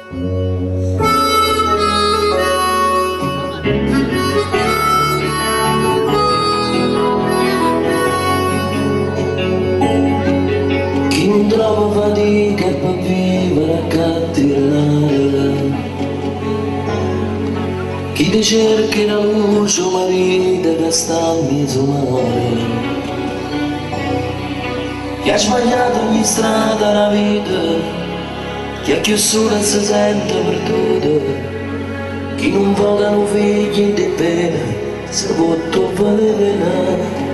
Chi non trova fatica per vivere a cattirare, chi ti cerca la luce marita che sta in mezzo mare, chi ha sbagliato ogni strada la vita, chi ha più solo si sente perduto, chi non vogano figli di pena, se vuoto vale pena.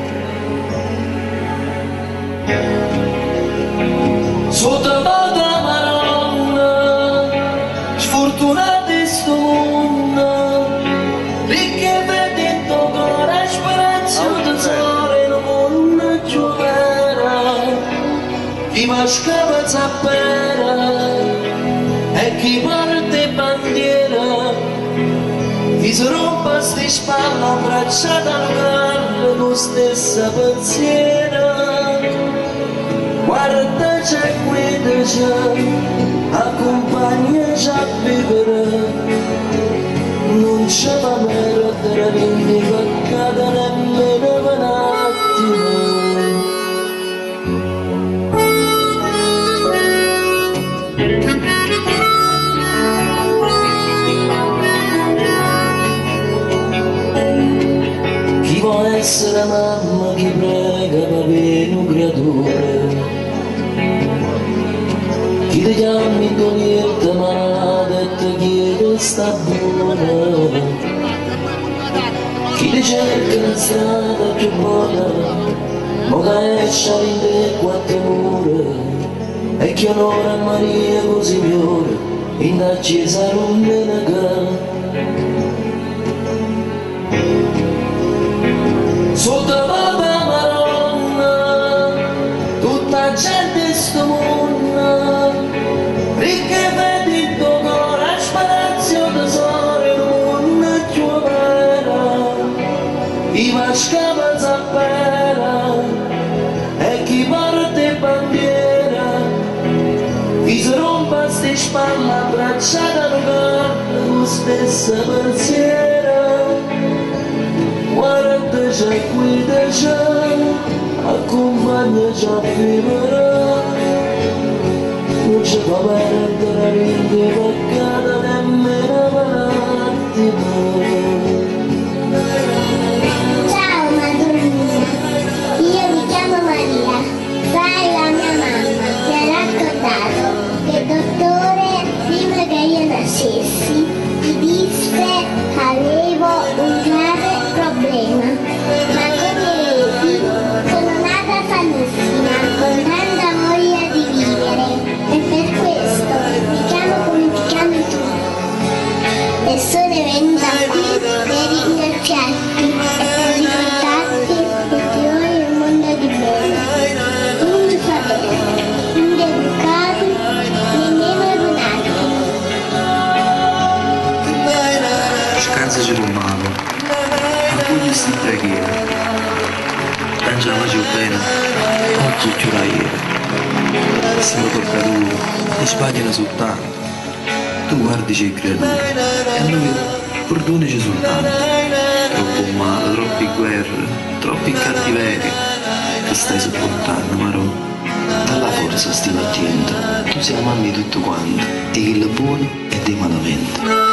Sotto la Maronna, sfortunati sto mondo, perché vedi tocca speranza di sole in un mondo giovane, chi va scava zappera e chi parte bandiera, chi si rompe sti spalle abbracciata al carro con stessa pensiera. Guarda c'è qui c'è, accompagnaci a vivere, non c'è la mera della vendicata nemmeno un attimo. Chi vuole essere mamma, chi prega per avere un creatore, chi ti chiami con niente male e ti chiede sta buona, chi ti cerca la strada più buona, ma che esce in te quattro mura, e chi onora Maria con Signore, in la chiesa non me ne cade. Sotto la Maronna, tutta gente sto mondo, perché vedi il tuo cuore spazio tesoro in un mondo giovane, chi va scava zappera e chi parte bandiera, chi si rompe sti spalle abbracciata al carro con stessa pensiera. Guarda c'è qui c'è, accompagnaci a vivere, non c'è fa perdere la vita peccata nemmeno un attimo. Ciao Madonnina, io mi chiamo Maria, sai la mia mamma mi ha raccontato che il dottore prima che io nascessi mi disse che avevo un grave problema, ma come vedi sono nata sanissima, con tanta voglia di vivere e per questo mi chiamo come ti chiami tu e sono venuta qui per ringraziarti e per ricordarti che ti voglio un mondo di bene, indifferenti, indeducati, nemmeno un attimo. Scansaci un mago, accogli sta preghiera, tanto la faccio bene, occhi e chiudere, siamo toccatori, e sbagliano soltanto, tu guardici il creatore, e a noi perdonici soltanto, troppo male, troppe guerre, troppi cattiveria, che stai sopportando, Marò, dalla forza sti attento, tu sei la mamma di tutto quanto, di chi è buono e dei malamente.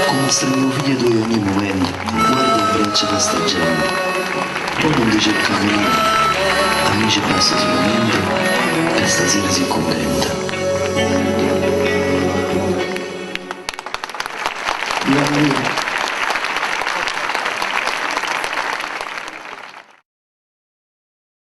Come stringo figlio tuoi ogni momento, guarda il braccio di sta gente, poi non ti cerca niente, amici basta solamente, e stasera si contenta. La